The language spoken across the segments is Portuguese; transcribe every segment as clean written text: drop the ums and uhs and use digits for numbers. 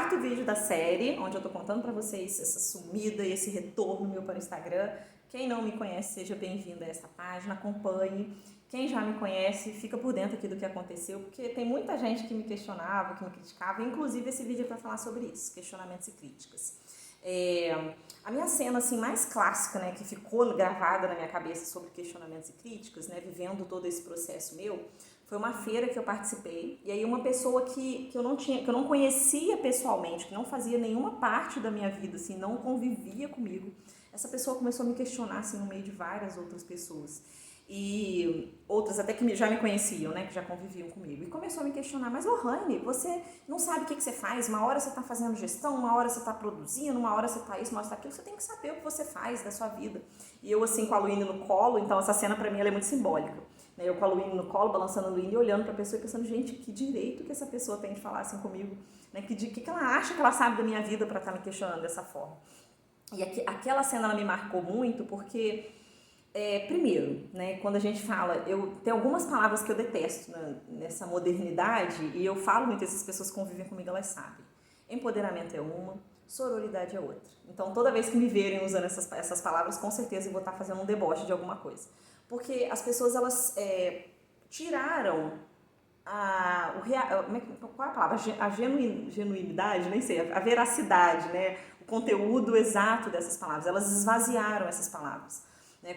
quarto vídeo da série, onde eu tô contando pra vocês essa sumida e esse retorno meu para o Instagram. Quem não me conhece, seja bem-vindo a essa página, acompanhe. Quem já me conhece, fica por dentro aqui do que aconteceu, porque tem muita gente que me questionava, que me criticava, inclusive esse vídeo é para falar sobre isso, questionamentos e críticas. A minha cena assim, mais clássica, né, que ficou gravada na minha cabeça sobre questionamentos e críticas, né, vivendo todo esse processo meu, foi uma feira que eu participei, e aí uma pessoa que eu não conhecia pessoalmente, que não fazia nenhuma parte da minha vida, assim, não convivia comigo, essa pessoa começou a me questionar assim, no meio de várias outras pessoas. E outras até que já me conheciam, né, que já conviviam comigo. E começou a me questionar, mas Lohane, você não sabe o que você faz? Uma hora você está fazendo gestão, uma hora você está produzindo, uma hora você está isso, uma hora você está aquilo. Você tem que saber o que você faz da sua vida. E eu assim com a Luíne no colo, então essa cena pra mim ela é muito simbólica. Eu com a Luíne no colo, balançando a Luíne e olhando pra pessoa e pensando, gente, que direito que essa pessoa tem de falar assim comigo? Né? Que ela acha que ela sabe da minha vida pra estar me questionando dessa forma? E aquela cena ela me marcou muito porque... primeiro, né, quando a gente fala, tem algumas palavras que eu detesto nessa modernidade e eu falo muito, essas pessoas que convivem comigo, elas sabem. Empoderamento é uma, sororidade é outra. Então, toda vez que me verem usando essas palavras, com certeza eu vou estar fazendo um deboche de alguma coisa. Porque as pessoas, elas tiraram qual é a palavra? A genuinidade, nem sei, a veracidade, né, o conteúdo exato dessas palavras. Elas esvaziaram essas palavras.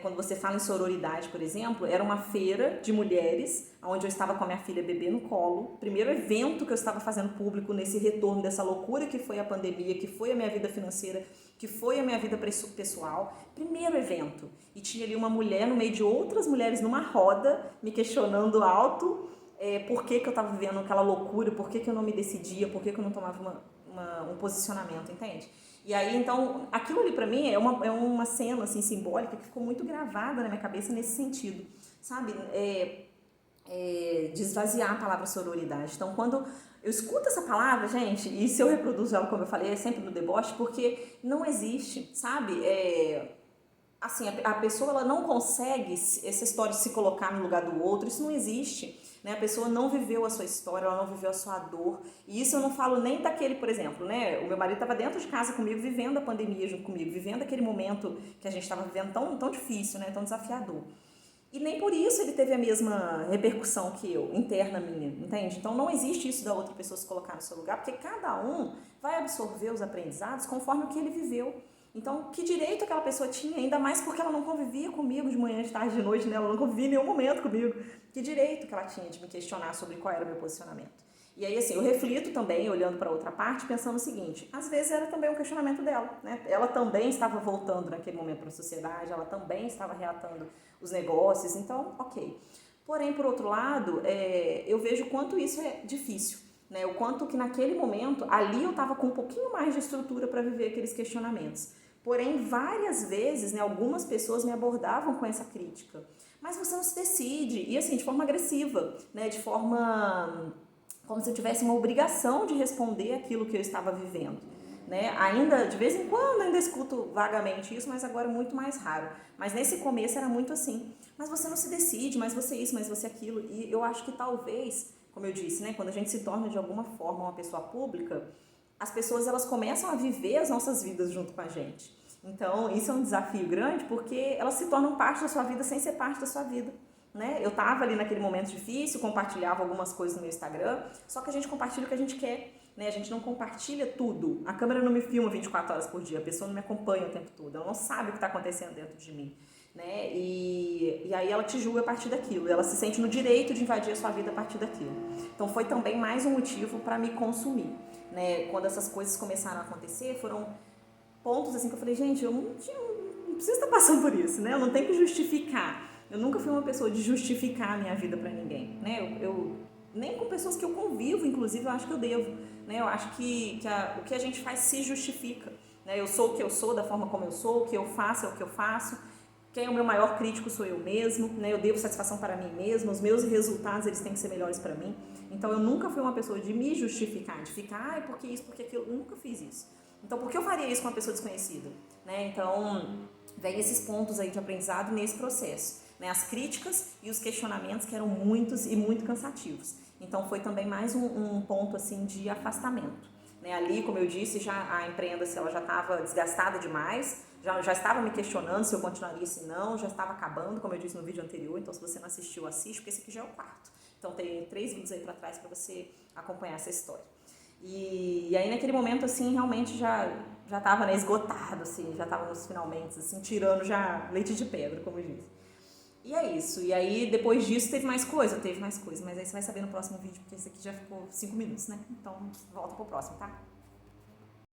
Quando você fala em sororidade, por exemplo, era uma feira de mulheres, onde eu estava com a minha filha bebê no colo, primeiro evento que eu estava fazendo público nesse retorno dessa loucura que foi a pandemia, que foi a minha vida financeira, que foi a minha vida pessoal, primeiro evento. E tinha ali uma mulher no meio de outras mulheres numa roda, me questionando alto, por que eu estava vivendo aquela loucura, por que eu não me decidia, por que eu não tomava um posicionamento, entende? E aí, então, aquilo ali pra mim é uma cena, assim, simbólica que ficou muito gravada na minha cabeça nesse sentido, sabe? De esvaziar a palavra sororidade. Então, quando eu escuto essa palavra, gente, e se eu reproduzo ela, como eu falei, é sempre no deboche, porque não existe, sabe? Assim, a pessoa ela não consegue essa história de se colocar no lugar do outro, isso não existe. Né? A pessoa não viveu a sua história, ela não viveu a sua dor. E isso eu não falo nem daquele, por exemplo, né? O meu marido estava dentro de casa comigo, vivendo a pandemia junto comigo, vivendo aquele momento que a gente estava vivendo tão difícil, né? Tão desafiador. E nem por isso ele teve a mesma repercussão que eu, interna minha, entende? Então não existe isso da outra pessoa se colocar no seu lugar, porque cada um vai absorver os aprendizados conforme o que ele viveu. Então, que direito aquela pessoa tinha, ainda mais porque ela não convivia comigo de manhã, de tarde, de noite, né? Ela não convivia em nenhum momento comigo. Que direito que ela tinha de me questionar sobre qual era o meu posicionamento? E aí, assim, eu reflito também, olhando para outra parte, pensando o seguinte, às vezes era também um questionamento dela, né? Ela também estava voltando naquele momento para a sociedade, ela também estava reatando os negócios, então, ok. Porém, por outro lado, eu vejo o quanto isso é difícil. Né, o quanto que naquele momento, ali eu estava com um pouquinho mais de estrutura para viver aqueles questionamentos. Porém, várias vezes, né, algumas pessoas me abordavam com essa crítica. Mas você não se decide, e assim, de forma agressiva, né, de forma como se eu tivesse uma obrigação de responder aquilo que eu estava vivendo. Né? Ainda, de vez em quando, ainda escuto vagamente isso, mas agora é muito mais raro. Mas nesse começo era muito assim, mas você não se decide, mas você isso, mas você aquilo. E eu acho que talvez, como eu disse, né, quando a gente se torna de alguma forma uma pessoa pública, as pessoas elas começam a viver as nossas vidas junto com a gente. Então, isso é um desafio grande porque elas se tornam parte da sua vida sem ser parte da sua vida. Né? Eu estava ali naquele momento difícil, compartilhava algumas coisas no meu Instagram, só que a gente compartilha o que a gente quer. Né? A gente não compartilha tudo. A câmera não me filma 24 horas por dia, a pessoa não me acompanha o tempo todo, ela não sabe o que está acontecendo dentro de mim. Né? E aí ela te julga a partir daquilo, ela se sente no direito de invadir a sua vida a partir daquilo. Então foi também mais um motivo para me consumir. Né? Quando essas coisas começaram a acontecer, foram pontos assim que eu falei, gente, eu não preciso estar passando por isso, né? Eu não tenho que justificar. Eu nunca fui uma pessoa de justificar a minha vida para ninguém, né? Eu nem com pessoas que eu convivo, inclusive, eu acho que eu devo, né? Eu acho que o que a gente faz se justifica, né? Eu sou o que eu sou, da forma como eu sou, o que eu faço é o que eu faço. Quem é o meu maior crítico sou eu mesmo, né? Eu devo satisfação para mim mesma, os meus resultados eles têm que ser melhores para mim. Então eu nunca fui uma pessoa de me justificar, de ficar, porque isso, porque aquilo, eu nunca fiz isso. Então por que eu faria isso com uma pessoa desconhecida? Né? Então vem esses pontos aí de aprendizado nesse processo. Né? As críticas e os questionamentos que eram muitos e muito cansativos. Então foi também mais um ponto assim de afastamento. né? Ali, como eu disse, já a Empreenda-se ela já estava desgastada demais, já estava me questionando se eu continuaria, se não, já estava acabando, como eu disse no vídeo anterior, então se você não assistiu, assiste, porque esse aqui já é o quarto. Então tem 3 vídeos aí para trás para você acompanhar essa história. E aí naquele momento, assim, realmente já estava, né, esgotado, assim, já estava nos finalmente, assim, tirando já leite de pedra, como eu disse. E é isso. E aí, depois disso, teve mais coisa, mas aí você vai saber no próximo vídeo, porque esse aqui já ficou 5 minutos, né? Então, volta pro próximo, tá?